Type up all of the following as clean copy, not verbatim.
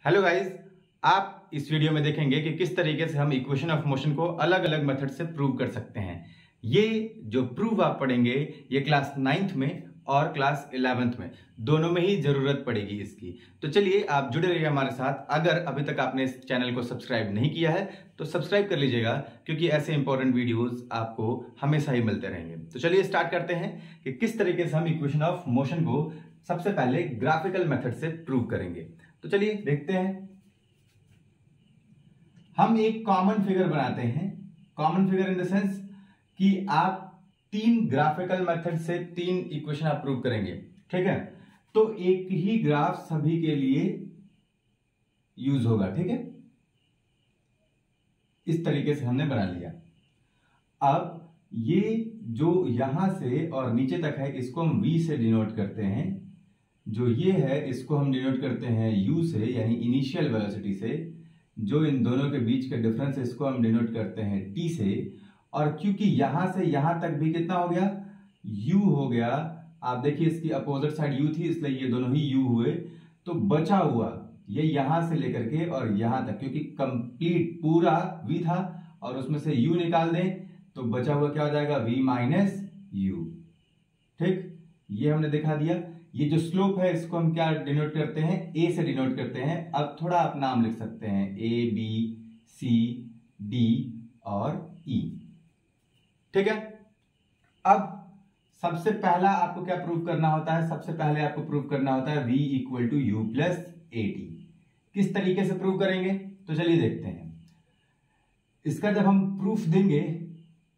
Hello guys, आप इस video में देखेंगे कि किस तरीके से हम इक्वेशन ऑफ मोशन को अलग अलग मेथड से प्रूव कर सकते हैं। ये जो प्रूव आप पढ़ेंगे ये क्लास 9th में और क्लास 11th में दोनों में ही जरूरत पड़ेगी इसकी। तो चलिए आप जुड़े रहिए हमारे साथ। अगर अभी तक आपने इस चैनल को सब्सक्राइब नहीं किया है तो सब्सक्राइब कर लीजिएगा, क्योंकि ऐसे इंपॉर्टेंट वीडियोस आपको हमेशा ही मिलते रहेंगे। तो चलिए स्टार्ट करते हैं कि किस तरीके से हम इक्वेशन ऑफ मोशन को सबसे पहले ग्राफिकल मेथड से प्रूव करेंगे। तो चलिए देखते हैं। हम एक कॉमन फिगर बनाते हैं। Common figure in the sense कि आप तीन ग्राफिकल मेथड से तीन इक्वेशन आप प्रूव करेंगे, ठीक है। तो एक ही ग्राफ सभी के लिए यूज होगा, ठीक है। इस तरीके से हमने बना लिया। अब ये जो यहां से और नीचे तक है इसको हम v से डिनोट करते हैं। जो ये है इसको हम डिनोट करते हैं u से, यानी इनिशियल वेलोसिटी से। जो इन दोनों के बीच का डिफरेंस है इसको हम डिनोट करते हैं t से। और क्योंकि यहां से यहां तक भी कितना हो गया, u हो गया। आप देखिए इसकी अपोजिट साइड u थी, इसलिए ये दोनों ही u हुए। तो बचा हुआ ये यहां से लेकर के और यहां तक, क्योंकि कंप्लीट पूरा v था और उसमें से u निकाल दें तो बचा हुआ क्या हो जाएगा, v माइनस u। ठीक, ये हमने दिखा दिया। ये जो स्लोप है इसको हम क्या डिनोट करते हैं, a से डिनोट करते हैं। अब थोड़ा आप नाम लिख सकते हैं, a b c d और e, ठीक है। अब सबसे पहला आपको क्या प्रूव करना होता है, सबसे पहले आपको प्रूव करना होता है v equal to u plus a t. किस तरीके से प्रूव करेंगे तो चलिए देखते हैं। इसका जब हम प्रूफ देंगे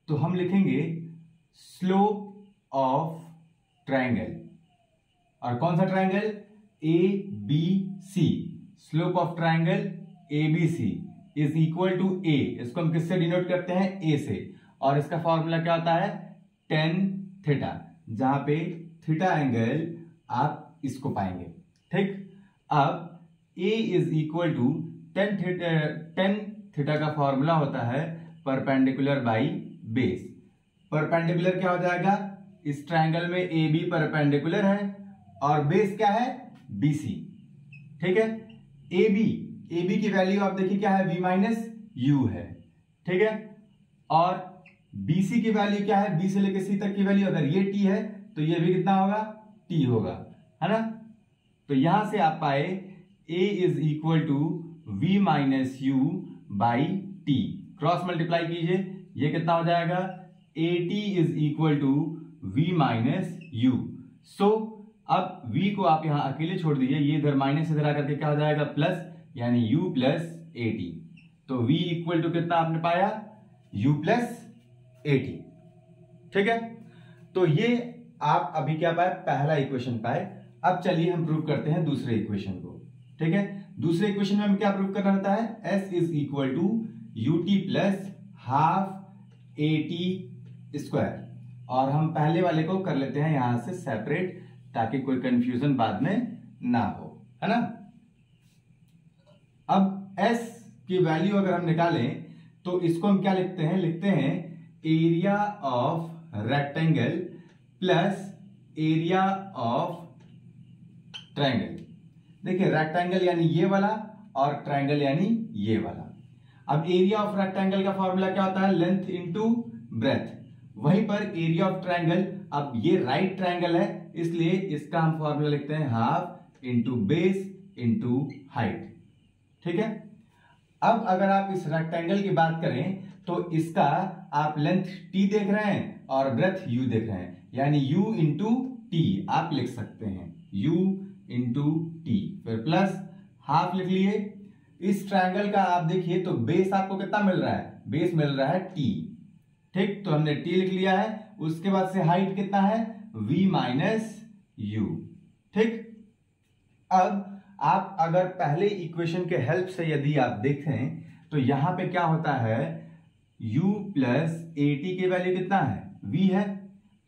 तो हम लिखेंगे स्लोप ऑफ ट्रायंगल। और कौन सा triangle, A B C. Slope of triangle A B C is equal to A. इसको हम किससे डिनोट करते हैं, ए से। और इसका फॉर्मूला क्या होता है, टेन थीटा, जहां पे थीटा एंगल आप इसको पाएंगे, ठीक। अब A is equal to tan theta का फॉर्मूला होता है परपेंडिकुलर बाई बेस। परपेंडिकुलर क्या हो जाएगा, इस ट्रायंगल में ए बी परपेंडिकुलर है और बेस क्या है, बी सी, ठीक है। ए बी की वैल्यू आप देखिए क्या है, v माइनस यू है, ठीक है। और बी सी की वैल्यू क्या है, बी से लेकर सी तक की वैल्यू, अगर ये t है तो ये भी कितना होगा, t होगा, है ना। तो यहां से आप पाए a is equal to v minus u by t. Cross multiply कीजिए, ये कितना हो जाएगा, A T is equal to v minus u. So अब v को आप यहां अकेले छोड़ दीजिए, ये इधर माइनस इधर आकर के क्या हो जाएगा, प्लस, यानी u प्लस ए टी। तो v इक्वल टू कितना आपने पाया, u प्लस ए टी, ठीक है। तो ये आप अभी क्या पाए, पहला इक्वेशन पाए। अब चलिए हम प्रूव करते हैं दूसरे इक्वेशन को, ठीक है। दूसरे इक्वेशन में हमें क्या प्रूव करना होता है, s is equal to u t plus half a t square. और हम पहले वाले को कर लेते हैं यहां से सेपरेट, ताकि कोई कंफ्यूजन बाद में ना हो, है ना। अब s की वैल्यू अगर हम निकालें तो इसको हम क्या लिखते हैं, लिखते हैं area of rectangle plus area of triangle. देखिए रेक्टेंगल यानी ये वाला और ट्रायंगल यानी ये वाला। अब एरिया ऑफ रेक्टेंगल का फॉर्मूला क्या होता है, लेंथ इंटू ब्रेथ। वहीं पर एरिया ऑफ ट्रायंगल, अब ये राइट ट्रायंगल है इसलिए इसका हम फॉर्मूला लिखते हैं half into base into height, ठीक है। अब अगर आप इस रेक्टेंगल की बात करें तो इसका आप लेंथ t देख रहे हैं और ब्रेथ u देख रहे हैं, यानी u इंटू टी आप लिख सकते हैं, u इंटू टी, फिर प्लस हाफ लिख लिए। इस ट्रायंगल का आप देखिए तो बेस आपको कितना मिल रहा है, बेस मिल रहा है t, ठीक। तो हमने t लिख लिया है। उसके बाद से हाइट कितना है, v माइनस यू, ठीक। अब आप अगर पहले इक्वेशन के हेल्प से यदि आप देखें तो यहां पे क्या होता है, u प्लस ए टी की वैल्यू कितना है, v है,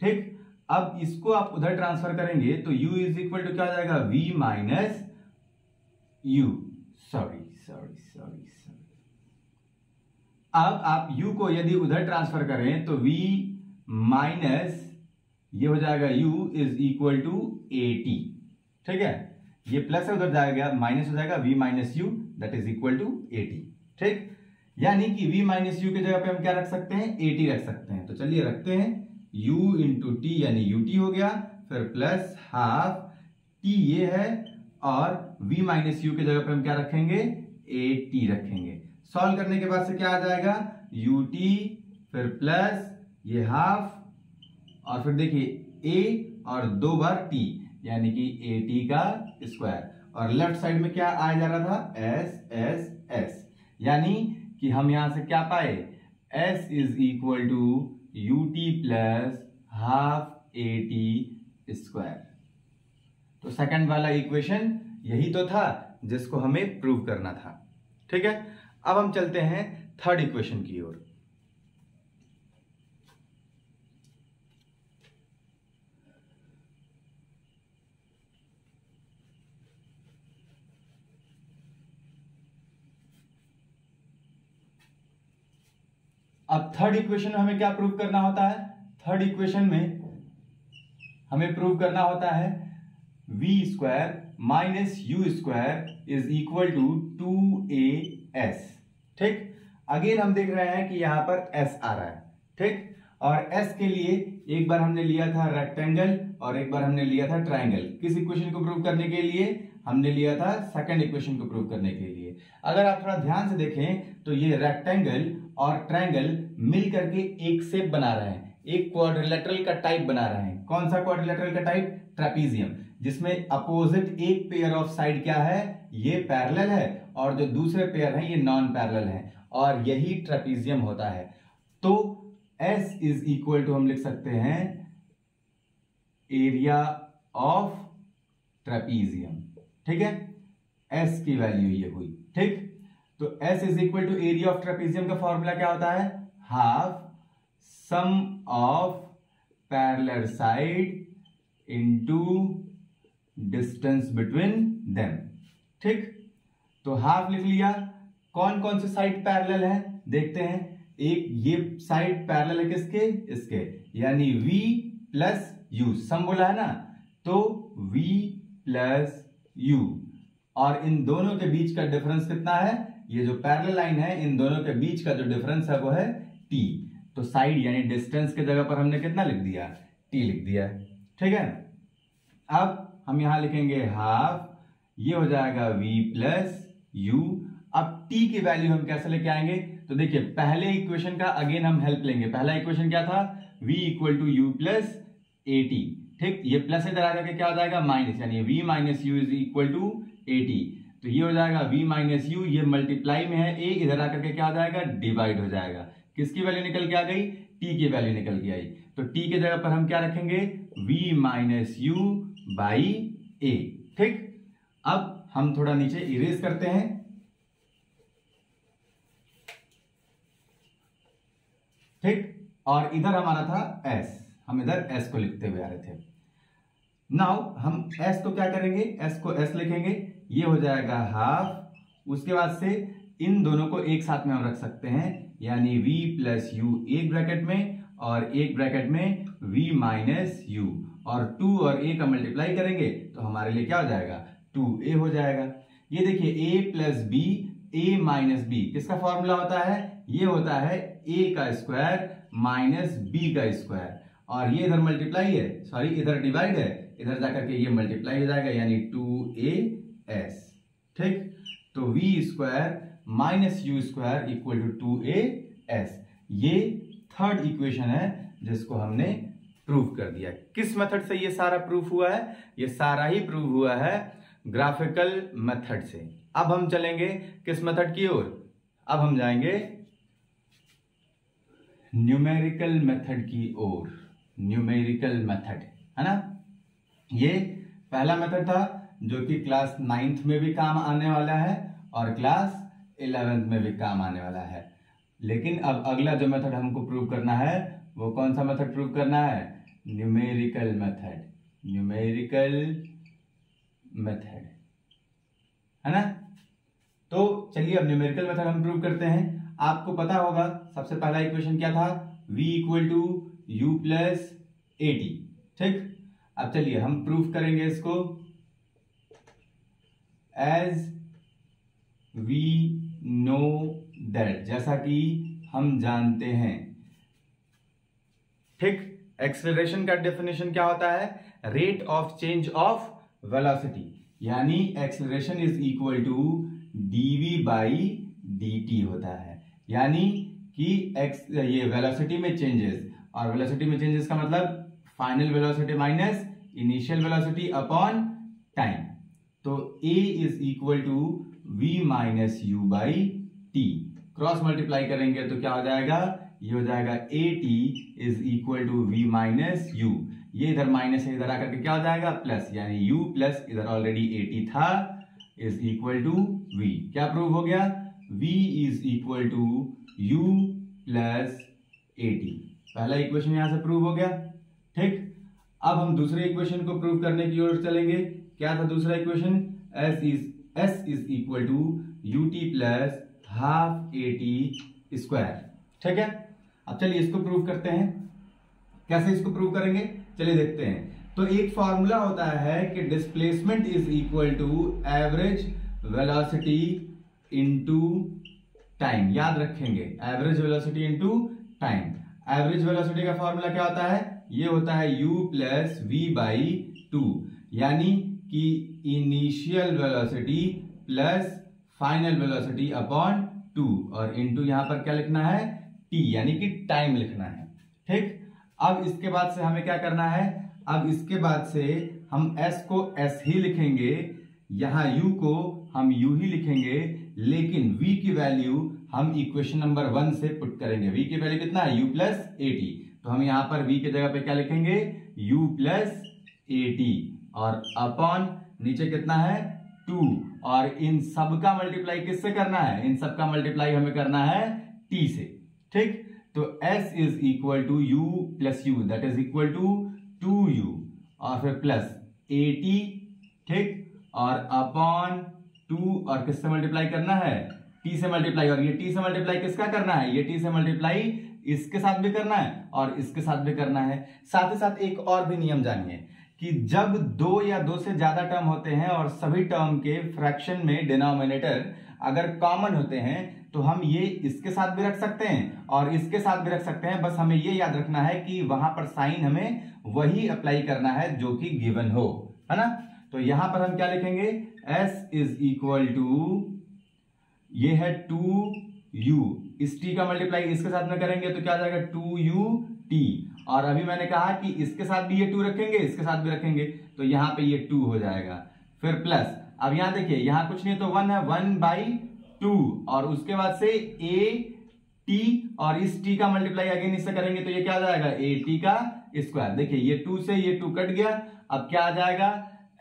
ठीक। अब इसको आप उधर ट्रांसफर करेंगे तो u इज इक्वल टू क्या हो जाएगा, v माइनस यू। सॉरी, अब आप u को यदि उधर ट्रांसफर करें तो v माइनस ये हो जाएगा u is equal to a t, ठीक है। ये प्लस है उधर जाएगा माइनस हो जाएगा, v minus u that is equal to 80। ठीक, यानी कि v माइनस यू की जगह पे हम क्या रख सकते हैं, 80 रख सकते हैं। तो चलिए रखते हैं, u इंटू टी यानी ut हो गया, फिर प्लस हाफ t ये है, और v माइनस यू की जगह पे हम क्या रखेंगे, 80 रखेंगे। सॉल्व करने के बाद से क्या आ जाएगा, ut फिर प्लस ये हाफ, और फिर देखिए a और 2 बार t यानी कि 80 का स्क्वायर, और लेफ्ट साइड में क्या आया जा रहा था, s, यानी कि हम यहां से क्या पाए, s is equal to ut plus half 80 square. तो सेकंड वाला इक्वेशन यही तो था जिसको हमें प्रूव करना था। ठीक है, अब हम चलते हैं थर्ड इक्वेशन की ओर। अब थर्ड इक्वेशन में हमें क्या प्रूव करना होता है, थर्ड इक्वेशन में हमें प्रूव करना होता है v square minus u square is equal to 2as। ठीक, अगेन हम देख रहे हैं कि यहां पर s आ रहा है। ठीक, और s के लिए एक बार हमने लिया था रेक्टेंगल और एक बार हमने लिया था ट्राइंगल। किस इक्वेशन को प्रूव करने के लिए, हमने लिया था सेकंड इक्वेशन को प्रूव करने के लिए। अगर आप थोड़ा ध्यान से देखें तो ये रेक्टेंगल और ट्रायंगल मिल करके एक शेप बना रहे हैं, एक क्वाड्रिलेटरल का टाइप बना रहे हैं। कौन सा क्वाड्रिलेटरल का टाइप, ट्रेपीजियम, जिसमें अपोजिट एक पेयर ऑफ साइड क्या है, ये पैरेलल है, और जो दूसरे पेयर हैं ये नॉन पैरेलल हैं, और यही ट्रेपीजियम होता है। तो S इज इक्वल टू हम लिख सकते हैं एरिया ऑफ ट्रेपीजियम। ठीक है, S की वैल्यू ये हुई। ठीक, तो S is equal to area of trapezium का फॉर्मूला क्या होता है, half sum of parallel side into distance between them. ठीक, तो हाफ लिख लिया। कौन कौन से साइड पैरेलल है देखते हैं। एक ये साइड पैरेलल है किसके, इसके, यानी v प्लस यू, सम बोला है ना, तो v प्लस यू, और इन दोनों के बीच का डिफरेंस कितना है, ये जो पैरेलल लाइन है इन दोनों के बीच का जो डिफरेंस है वो है t। तो साइड यानी डिस्टेंस की जगह पर हमने कितना लिख दिया, t लिख दिया। ठीक है, अब हम यहां लिखेंगे हाफ, ये हो जाएगा v प्लस यू। अब t की वैल्यू हम कैसे लेके आएंगे, तो देखिए पहले इक्वेशन का अगेन हम हेल्प लेंगे। पहला इक्वेशन क्या था, v equal to u plus 80। ठीक, ये प्लस इधर आ जाके क्या हो जाएगा माइनस, यानी v minus u is equal to 80। तो ये हो जाएगा v माइनस यू, ये मल्टीप्लाई में है a, इधर आकर के क्या हो जाएगा, डिवाइड हो जाएगा। किसकी वैल्यू निकल के आ गई, t की वैल्यू निकल के आई। तो t की जगह पर हम क्या रखेंगे, v minus u by a। ठीक, अब हम थोड़ा नीचे इरेज करते हैं। ठीक, और इधर हमारा था s, हम इधर s को लिखते हुए आ रहे थे। नाउ हम s तो क्या करेंगे, s को s लिखेंगे, ये हो जाएगा हाफ। उसके बाद से इन दोनों को एक साथ में हम रख सकते हैं, यानी v प्लस यू एक ब्रैकेट में और एक ब्रैकेट में v माइनस यू, और 2 और a का मल्टीप्लाई करेंगे तो हमारे लिए क्या हो जाएगा, 2a हो जाएगा। ये देखिए a plus b, a minus b किसका फॉर्मूला होता है, ये होता है a का स्क्वायर माइनस b का स्क्वायर, और ये इधर मल्टीप्लाई है, सॉरी इधर डिवाइड है, इधर जाकर के ये मल्टीप्लाई हो जाएगा, यानी 2as। ठीक, तो v square minus u square equal to 2as। ये थर्ड इक्वेशन है जिसको हमने प्रूव कर दिया। किस मेथड से ये सारा प्रूफ हुआ है, ये सारा ही प्रूव हुआ है ग्राफिकल मेथड से। अब हम चलेंगे किस मेथड की ओर, अब हम जाएंगे न्यूमेरिकल मेथड की ओर। न्यूमेरिकल मेथड है ना, ये पहला मेथड था जो कि क्लास 9th में भी काम आने वाला है और क्लास 11th में भी काम आने वाला है। लेकिन अब अगला जो मेथड हमको प्रूव करना है वो कौन सा मेथड प्रूव करना है, न्यूमेरिकल मेथड। न्यूमेरिकल मेथड है ना, तो चलिए अब न्यूमेरिकल मेथड हम प्रूव करते हैं। आपको पता होगा सबसे पहला इक्वेशन क्या था, v equal to u plus 80। ठीक, अब चलिए हम प्रूफ करेंगे इसको। एज वी नो दैट, जैसा कि हम जानते हैं। ठीक, एक्सेलरेशन का डेफिनेशन क्या होता है? Rate of change of velocity, यानी acceleration is equal to dv by dt होता है। यानी कि ये वेलोसिटी में चेंजेस, और वेलोसिटी में चेंजेस का मतलब final velocity minus initial velocity upon time. तो a is equal to v minus u by t. Cross multiply करेंगे तो क्या हो जाएगा? ये हो जाएगा at is equal to v minus u. ये इधर माइनस है, इधर आकर के क्या हो जाएगा? प्लस, यानी u प्लस इधर ऑलरेडी at था इज इक्वल टू v। क्या प्रूव हो गया? v is equal to u plus at। पहला इक्वेशन यहां से प्रूव हो गया। ठीक, अब हम दूसरे इक्वेशन को प्रूव करने की ओर चलेंगे। क्या था दूसरा equation? s is equal to ut plus half at square. ठीक है, अब चलिए इसको प्रूव करते हैं। कैसे इसको प्रूव करेंगे चलिए देखते हैं। तो एक फॉर्मूला होता है कि displacement is equal to average velocity into time. याद रखेंगे, average velocity into time. Average velocity का फॉर्मूला क्या होता है? ये होता है u plus v by two, यानी कि initial velocity plus final velocity upon two, और इनटू यहां पर क्या लिखना है? t, यानी कि टाइम लिखना है। ठीक, अब इसके बाद से हमें क्या करना है? अब इसके बाद से हम s को s ही लिखेंगे, यहां u को हम u ही लिखेंगे, लेकिन v की वैल्यू हम इक्वेशन नंबर 1 से पुट करेंगे। v की वैल्यू कितना है? u plus at। तो हम यहां पर v की जगह पे क्या लिखेंगे? u प्लस at, और अपॉन नीचे कितना है? 2, और इन सब का मल्टीप्लाई किससे करना है? इन सब का मल्टीप्लाई हमें करना है t से। ठीक, तो s is equal to u plus u, that is equal to 2u, और फिर प्लस at। ठीक, और अपॉन 2, और किससे मल्टीप्लाई करना है? t से मल्टीप्लाई, और ये t से मल्टीप्लाई किसका करना है? ये t से मल्टीप्लाई इसके साथ भी करना है और इसके साथ भी करना है। साथ ही साथ एक और भी नियम जानिए कि जब 2 या 2 से ज्यादा टर्म होते हैं और सभी टर्म के फ्रैक्शन में डिनोमिनेटर अगर कॉमन होते हैं तो हम ये इसके साथ भी रख सकते हैं और इसके साथ भी रख सकते हैं। बस हमें ये याद रखना है कि वहां पर साइन हमें वही अप्लाई करना है जो कि गिवन हो, है ना। तो यहां पर हम क्या लिखेंगे? s इज इक्वल टू, ये है 2u, इस t का मल्टीप्लाई इसके साथ में करेंगे तो क्या आ जाएगा? 2ut, और अभी मैंने कहा कि इसके साथ भी ये 2 रखेंगे, इसके साथ भी रखेंगे, तो यहां पे ये 2 हो जाएगा। फिर प्लस, अब यहां देखिए यहां कुछ नहीं तो 1 है, 1/2, और उसके बाद से a t, और इस t का मल्टीप्लाई अगेन इससे करेंगे तो ये क्या आ जाएगा? at का स्क्वायर। देखिए ये 2 से ये 2 कट गया, अब क्या आ जाएगा?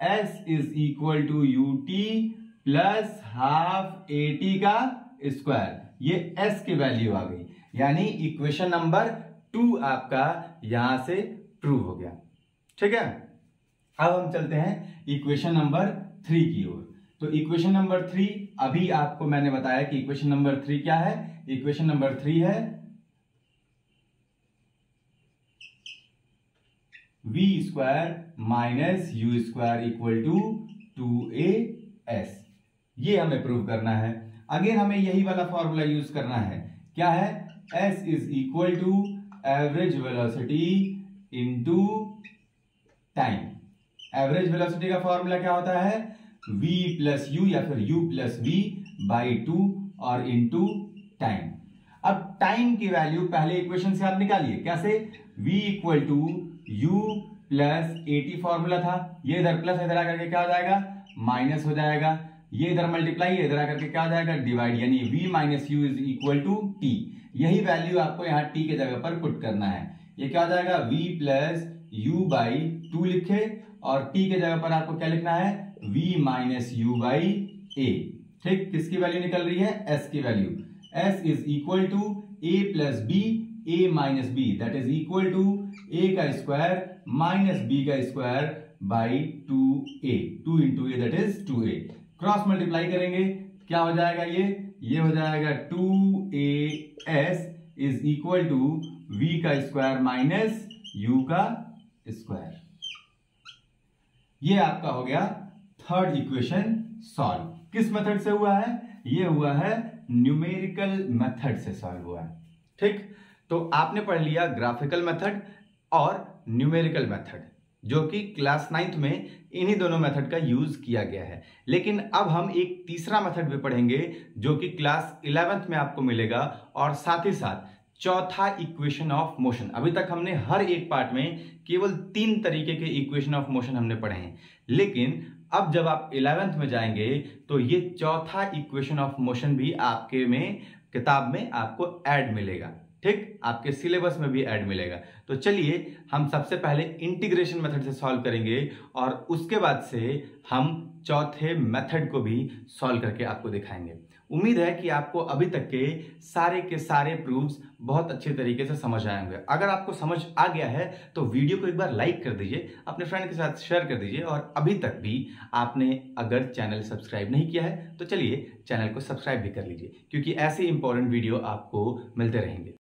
s is equal to ut plus half at का स्क्वायर। ये s की वैल्यू आ गई, यानी इक्वेशन नंबर 2 आपका यहां से प्रूव हो गया। ठीक है, अब हम चलते हैं इक्वेशन नंबर 3 की ओर। तो इक्वेशन नंबर 3, अभी आपको मैंने बताया कि इक्वेशन नंबर 3 क्या है। इक्वेशन नंबर 3 है v square minus u square equal to 2as। ये हमें प्रूव करना है। अगेन हमें यही वाला फॉर्मूला यूज करना है। क्या है? s is equal to average velocity into time. Average velocity का फॉर्मूला क्या होता है? v प्लस यू, या फिर u प्लस v बाई 2 और इनटू टाइम। अब टाइम की वैल्यू पहले इक्वेशन से आप निकालिए। कैसे? v equal to u plus at formula था, ये इधर प्लस इधर आकर के क्या हो जाएगा? माइनस हो जाएगा। ये इधर मल्टीप्लाई, इधर आकर के क्या हो जाएगा? डिवाइड, यानी v minus u is equal to t। यही वैल्यू आपको यहाँ t के जगह पर पुट करना है। ये क्या हो जाएगा? v प्लस यू बाई 2 लिखे, और t के जगह पर आपको क्या लिखना है? v minus u by a। ठीक, किसकी वैल्यू निकल रही है? s की value. s is equal to a plus b, a minus b, that is equal to a का स्क्वायर माइनस b का square by 2a। 2 into a that is 2a। क्रॉस multiply करेंगे, क्या हो जाएगा? ये हो जाएगा 2as is equal to v का स्क्वायर माइनस u का स्क्वायर। ये आपका हो गया थर्ड इक्वेशन सॉल्व। किस मेथड से हुआ है? ये हुआ है न्यूमेरिकल मेथड से सॉल्व हुआ है। ठीक, तो आपने पढ़ लिया ग्राफिकल मेथड और न्यूमेरिकल मेथड, जो कि क्लास 9th में इन्हीं दोनों मेथड का यूज किया गया है। लेकिन अब हम एक तीसरा मेथड भी पढ़ेंगे जो कि क्लास 11th में आपको मिलेगा, और साथ ही साथ चौथा इक्वेशन ऑफ मोशन। अभी तक हमने हर एक पार्ट में केवल 3 तरीके के इक्वेशन ऑफ मोशन हमने पढ़े हैं, लेकिन अब जब आप 11th में जाएंगे तो ये चौथा इक्वेशन ऑफ मोशन भी आपके में किताब में आपको ऐड मिलेगा। ठीक, आपके सिलेबस में भी ऐड मिलेगा। तो चलिए हम सबसे पहले इंटीग्रेशन मेथड से सॉल्व करेंगे और उसके बाद से हम चौथे मेथड को भी सॉल्व करके आपको दिखाएंगे। उम्मीद है कि आपको अभी तक के सारे प्रूफ्स बहुत अच्छे तरीके से समझ आए होंगे। अगर आपको समझ आ गया है तो वीडियो को एक बार लाइक कर दीजिए, अपने फ्रेंड के साथ शेयर कर दीजिए, और अभी तक भी आपने अगर चैनल सब्सक्राइब नहीं किया है तो चलिए चैनल को सब्सक्राइब भी कर लीजिए, क्योंकि ऐसे इंपॉर्टेंट वीडियो आपको मिलते रहेंगे।